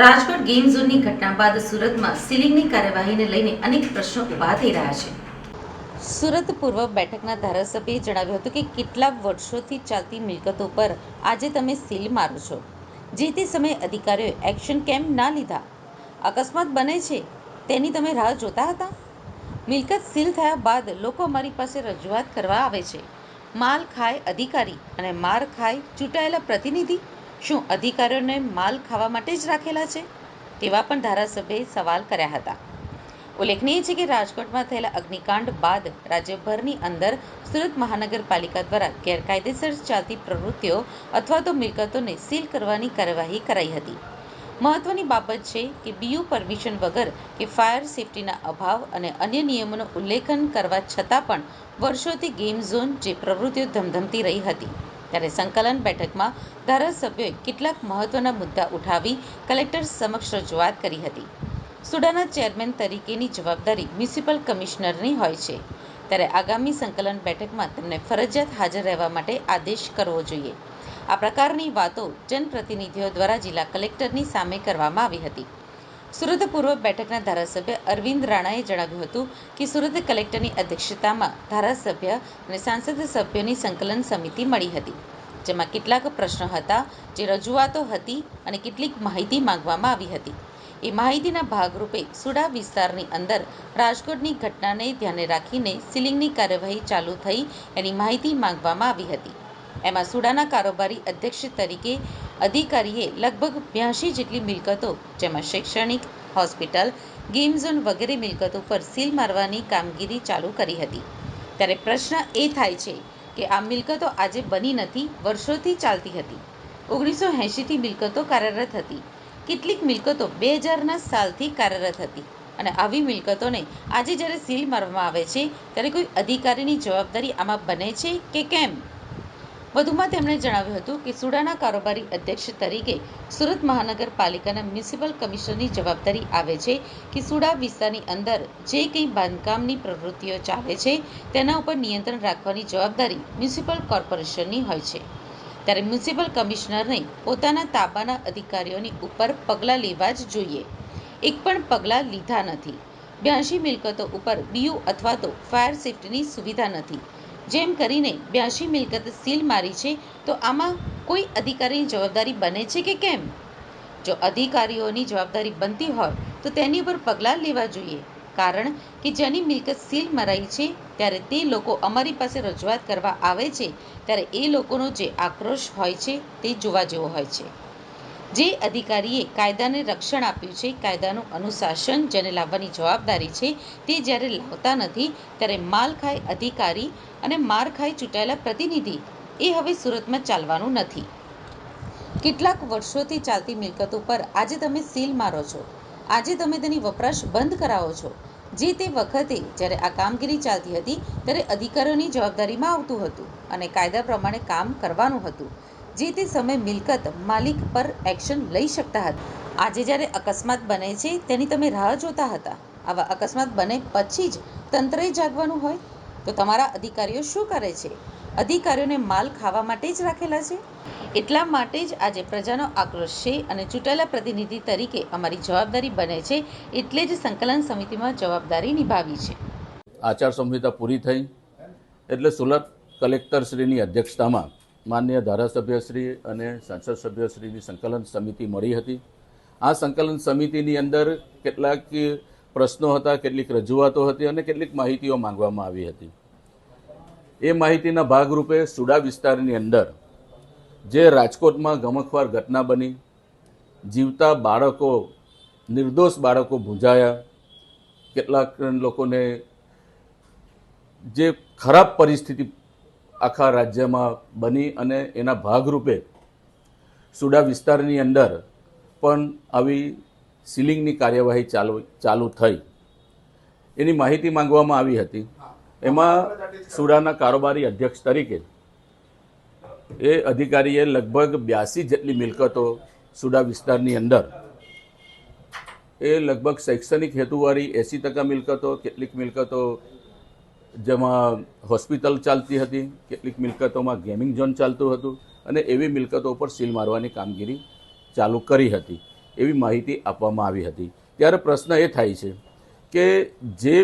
Rajkot game ઝોનની ઘટના બાદ સુરતમાં સીલિંગની કાર્યવાહીને લઈને અનેક પ્રશ્નો ઊભા થઈ રહ્યા છે. સુરત પૂર્વ બેઠકના ધારાસભ્યએ જણાવ્યું હતું કે કેટલાક વર્ષોથી ચાલતી મિલકતો પર આજે તમે સીલ મારો છો. જે તે સમયે અધિકારીઓએ એક્શન કેમ ના લીધા? અકસ્માત બને છે તેની તમે રાહ જોતા હતા? મિલકત સીલ થયા બાદ લોકો અમારી પાસે રજૂઆત કરવા આવે છે. માલ ખાય અધિકારી અને માર ખાય ચૂંટાયેલા પ્રતિનિધિ. શું અધિકારીઓને માલ ખાવા માટે જ રાખેલા છે? તેવા પણ ધારાસભ્યએ સવાલ કર્યા હતા. ઉલ્લેખનીય છે કે રાજકોટમાં થયેલા અગ્નિકાંડ બાદ રાજ્યભરની અંદર સુરત મહાનગરપાલિકા દ્વારા ગેરકાયદેસર ચાલતી પ્રવૃત્તિઓ અથવા તો મિલકતોને સીલ કરવાની કાર્યવાહી કરાઈ હતી. મહત્વની બાબત છે કે બીયુ પરમિશન વગર કે ફાયર સેફટીના અભાવ અને અન્ય નિયમોનું ઉલ્લંઘન કરવા છતાં પણ વર્ષોથી ગેમ ઝોન જે પ્રવૃત્તિઓ ધમધમતી રહી હતી. ત્યારે સંકલન બેઠકમાં ધારાસભ્યોએ કેટલાક મહત્વના મુદ્દા ઉઠાવી કલેક્ટર સમક્ષ રજૂઆત કરી હતી. સુડાના ચેરમેન તરીકેની જવાબદારી મ્યુનિસિપલ કમિશનરની હોય છે, ત્યારે આગામી સંકલન બેઠકમાં તેમને ફરજિયાત હાજર રહેવા માટે આદેશ કરવો જોઈએ. આ પ્રકારની વાતો જનપ્રતિનિધિઓ દ્વારા જિલ્લા કલેક્ટરની સામે કરવામાં આવી હતી. સુરત પૂર્વ બેઠકના ધારાસભ્ય અરવિંદ રાણાએ જણાવ્યું હતું કે સુરત કલેક્ટરની અધ્યક્ષતામાં ધારાસભ્ય અને સાંસદ સભ્યોની સંકલન સમિતિ મળી હતી, જેમાં કેટલાક પ્રશ્નો હતા, જે રજૂઆતો હતી અને કેટલીક માહિતી માંગવામાં આવી હતી. એ માહિતીના ભાગરૂપે સુડા વિસ્તારની અંદર રાજકોટની ઘટનાને ધ્યાને રાખીને સીલિંગની કાર્યવાહી ચાલુ થઈ એની માહિતી માંગવામાં આવી હતી. એમાં સુડાના કારોબારી અધ્યક્ષ તરીકે અધિકારીએ લગભગ 82 જેટલી મિલકતો, જેમાં શૈક્ષણિક, હોસ્પિટલ, ગેમ ઝોન વગેરે મિલકતો પર સીલ મારવાની કામગીરી ચાલુ કરી હતી. ત્યારે પ્રશ્ન એ થાય છે કે આ મિલકતો આજે બની નથી, વર્ષોથી ચાલતી હતી. 1980થી મિલકતો કાર્યરત હતી. કેટલીક મિલકતો 2000ના સાલથી કાર્યરત હતી અને આવી મિલકતોને આજે જ્યારે સીલ મારવામાં આવે છે ત્યારે કોઈ અધિકારીની જવાબદારી આમાં બને છે કે કેમ? વધુમાં તેમણે જણાવ્યું હતું કે સુડાના કારોબારી અધ્યક્ષ તરીકે સુરત મહાનગરપાલિકાના મ્યુનિસિપલ કમિશનરની જવાબદારી આવે છે કે સુડા વિસ્તારની અંદર જે કંઈ બાંધકામની પ્રવૃત્તિઓ ચાલે છે તેના ઉપર નિયંત્રણ રાખવાની જવાબદારી મ્યુનિસિપલ કોર્પોરેશનની હોય છે. ત્યારે મ્યુનિસિપલ કમિશનરને પોતાના તાબાના અધિકારીઓની ઉપર પગલાં લેવા જ જોઈએ. એક પણ પગલાં લીધા નથી. 82 મિલકતો ઉપર બીયુ અથવા તો ફાયર સેફટીની સુવિધા નથી. જેમ કરીને 82 મિલકત સીલ મારી છે, તો આમાં કોઈ અધિકારીની જવાબદારી બને છે કે કેમ? જો અધિકારીઓની જવાબદારી બનતી હોય તો તેની ઉપર પગલાં લેવા જોઈએ. કારણ કે જેની મિલકત સીલ મરાઈ છે ત્યારે તે લોકો અમારી પાસે રજૂઆત કરવા આવે છે ત્યારે એ લોકોનો જે આક્રોશ હોય છે તે જોવા જેવો હોય છે. જે અધિકારીએ કાયદાને રક્ષણ આપ્યું છે, કાયદાનું અનુશાસન જેને લાવવાની જવાબદારી છે, તે જ્યારે લાવતા નથી ત્યારે માલ ખાય અધિકારી અને માર ખાય ચૂંટાયેલા પ્રતિનિધિ, એ હવે સુરતમાં ચાલવાનું નથી. કેટલાક વર્ષોથી ચાલતી મિલકતો પર આજે તમે સીલ મારો છો. આજે તમે તેની વપરાશ બંધ કરાવો છો. જે તે વખતે જ્યારે આ કામગીરી ચાલતી હતી ત્યારે અધિકારીઓની જવાબદારીમાં આવતું હતું અને કાયદા પ્રમાણે કામ કરવાનું હતું. જે તે સમયે મિલકત માલિક પર એક્શન લઈ શકતા હતા. આજે જ્યારે અકસ્માત બને છે તેની તમે રાહ જોતા હતા. આવા અકસ્માત બને પછી જ તંત્રએ જાગવાનું હોય તો તમારા અધિકારીઓ શું કરે છે? અધિકારીઓને માલ ખાવા માટે જ રાખેલા છે? એટલા માટે જ આજે પ્રજાનો આક્રોશ છે અને ચૂંટાયેલા પ્રતિનિધિ તરીકે અમારી જવાબદારી બને છે, એટલે જ સંકલન સમિતિમાં જવાબદારી નિભાવી છે. આચારસંહિતા પૂરી થઈ એટલે સુરત કલેક્ટરશ્રીની અધ્યક્ષતામાં માનનીય ધારાસભ્યશ્રી અને સંસદ સભ્યશ્રીની સંકલન સમિતિ મળી હતી. આ સંકલન સમિતિની અંદર કેટલાક પ્રશ્નો હતા, કેટલીક રજૂઆતો હતી અને કેટલીક માહિતીઓ માંગવામાં આવી હતી. એ માહિતીના ભાગરૂપે સુડા વિસ્તારની અંદર જે રાજકોટમાં ગમખ્વાર ઘટના બની, જીવતા બાળકો, નિર્દોષ બાળકો ભૂંજાયા, કેટલાક લોકોને જે ખરાબ પરિસ્થિતિ આખા રાજ્યમાં બની અને એના ભાગરૂપે સુડા વિસ્તારની અંદર પણ આવી સીલિંગની કાર્યવાહી ચાલુ થઈ. એની માહિતી માંગવામાં આવી હતી. એમાં સુડાના કારોબારી અધ્યક્ષ તરીકે એ અધિકારીએ લગભગ 82 જેટલી મિલકતો સુડા વિસ્તારની અંદર, એ લગભગ શૈક્ષણિક હેતુવાળી 80% મિલકતો, કેટલીક મિલકતો જેમાં હોસ્પિટલ ચાલતી હતી, કેટલીક મિલકતોમાં ગેમિંગ ઝોન ચાલતું હતું અને એવી મિલકતો ઉપર સીલ મારવાની કામગીરી ચાલુ કરી હતી. એવી માહિતી આપવામાં આવી હતી. ત્યારે પ્રશ્ન એ થાય છે કે જે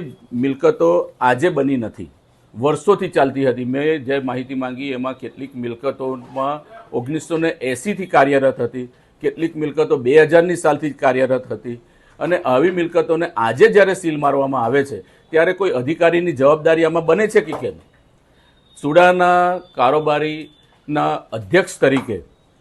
મિલકતો આજે બની નથી, વર્ષોથી ચાલતી હતી, મેં જે માહિતી માંગી એમાં કેટલીક મિલકતોમાં 1980થી કાર્યરત હતી, કેટલીક મિલકતો 2000ની સાલથી જ કાર્યરત હતી, અને આવી મિલકતોને આજે જ્યારે સીલ મારવામાં આવે છે ત્યારે કોઈ અધિકારીની જવાબદારી આમાં બને છે કે કેમ? સુડાના કારોબારીના અધ્યક્ષ તરીકે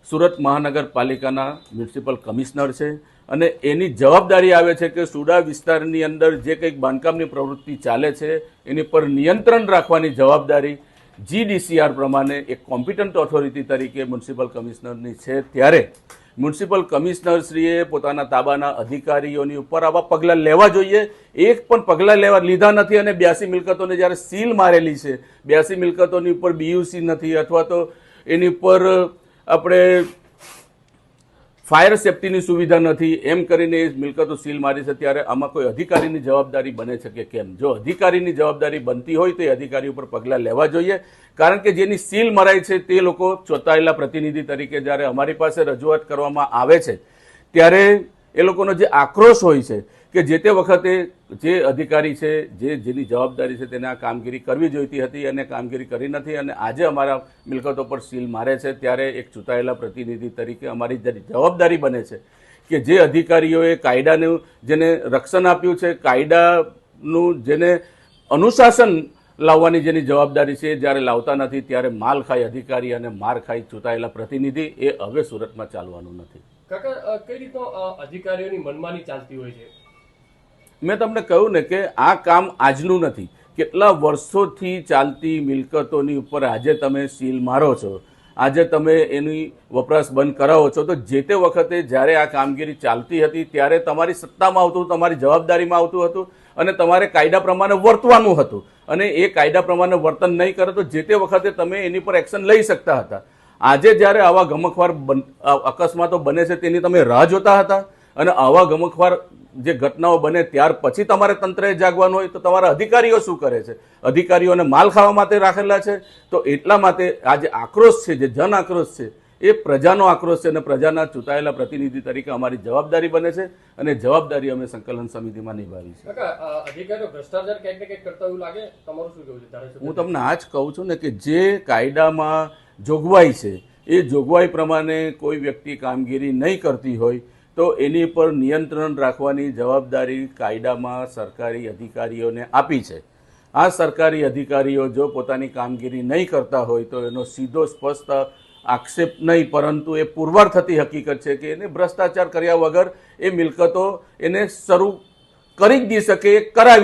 સુરત મહાનગરપાલિકાના મ્યુનિસિપલ કમિશનર છે, અને એની જવાબદારી આવે છે કે સુડા વિસ્તારની અંદર જે કંઈક બાંધકામની પ્રવૃત્તિ ચાલે છે એની પર નિયંત્રણ રાખવાની જવાબદારી GDCR પ્રમાણે એક કોમ્પિટન્ટ ઓથોરિટી તરીકે મ્યુનિસિપલ કમિશનરની છે. ત્યારે મ્યુનિસિપલ કમિશનરશ્રીએ પોતાના તાબાના અધિકારીઓની ઉપર આવા પગલાં લેવા જોઈએ. એક પણ પગલાં લીધા નથી, અને 82 મિલકતોને જ્યારે સીલ મારેલી છે, 82 મિલકતોની ઉપર BUC નથી, અથવા તો એની ઉપર આપણે ફાયર સેફટીની સુવિધા નથી, એમ કરીને એ મિલકતો સીલ મારી છે. ત્યારે આમાં કોઈ અધિકારીની જવાબદારી બને છે કે કેમ? જો અધિકારીની જવાબદારી બનતી હોય તો એ અધિકારી ઉપર પગલાં લેવા જોઈએ, કારણ કે જેની સીલ મરાય છે તે લોકો ચૂંટાયેલા પ્રતિનિધિ તરીકે જ્યારે અમારી પાસે રજૂઆત કરવામાં આવે છે ત્યારે એ લોકોનો જે આક્રોશ હોય છે કે જે તે વખતે જે અધિકારી છે, જેની જવાબદારી છે, તેને આ કામગીરી કરવી જોઈતી હતી અને કામગીરી કરી નથી, અને આજે અમારા મિલકતો પર સીલ મારે છે. ત્યારે એક ચૂંટાયેલા પ્રતિનિધિ તરીકે અમારી જવાબદારી બને છે કે જે અધિકારીઓએ કાયદાનું જેને રક્ષણ આપ્યું છે, કાયદાનું જેને અનુશાસન લાવવાની જેની જવાબદારી છે, જ્યારે લાવતા નથી ત્યારે માલ ખાઈ અધિકારી અને માર ખાઈ ચૂંટાયેલા પ્રતિનિધિ, એ હવે સુરતમાં ચાલવાનું નથી. કાકા, કઈ રીતનો અધિકારીઓની મનમાની ચાલતી હોય છે? મેં તમને કહ્યું ને કે આ કામ આજનું નથી, કેટલા વર્ષોથી ચાલતી મિલકતોની ઉપર આજે તમે સીલ મારો છો, આજે તમે એની વપરાશ બંધ કરાવો છો, તો જે તે વખતે જ્યારે આ કામગીરી ચાલતી હતી ત્યારે તમારી સત્તામાં આવતું, તમારી જવાબદારીમાં આવતું હતું, અને તમારે કાયદા પ્રમાણે વર્તવાનું હતું, અને એ કાયદા પ્રમાણે વર્તન નહીં કરે તો જે તે વખતે તમે એની પર એક્શન લઈ શકતા હતા. આજે જ્યારે આવા ગમખવાર અકસ્માતો બને છે તેની તમે રાહ જોતા હતા, અને આવા ગમખવાર જે ઘટનાઓ બને ત્યાર પછી તમારે તંત્રએ જાગવાનું હોય તો તમારા અધિકારીઓ શું કરે છે? અધિકારીઓને માલ ખાવા માટે રાખેલા છે. તો એટલા માટે આ જે આક્રોશ છે, જે જન આક્રોશ છે, એ પ્રજાનો આક્રોશ છે, અને પ્રજાના ચૂંટાયેલા પ્રતિનિધિ તરીકે અમારી જવાબદારી બને છે, અને જવાબદારી અમે સંકલન સમિતિમાં નિભાવી છે. અધિકારીઓ ભ્રષ્ટાચાર ક્યાંક ને ક્યાંક કરતા એવું લાગે, તમારું શું કહેવું છે? હું તમને આ જ કહું છું ને કે જે કાયદામાં જોગવાઈ છે એ જોગવાઈ પ્રમાણે કોઈ વ્યક્તિ કામગીરી નહીં કરતી હોય તો એની પર નિયંત્રણ રાખવાની જવાબદારી કાયદામાં સરકારી અધિકારીઓને આપી છે. આ સરકારી અધિકારીઓ જો પોતાની કામગીરી નહીં કરતા હોય તો એનો સીધો સ્પષ્ટ આક્ષેપ નહીં, પરંતુ એ પુરવાર થતી હકીકત છે કે એને ભ્રષ્ટાચાર કર્યા વગર એ મિલકતો એને શરૂ કરી જ નહીં શકે, કરાવી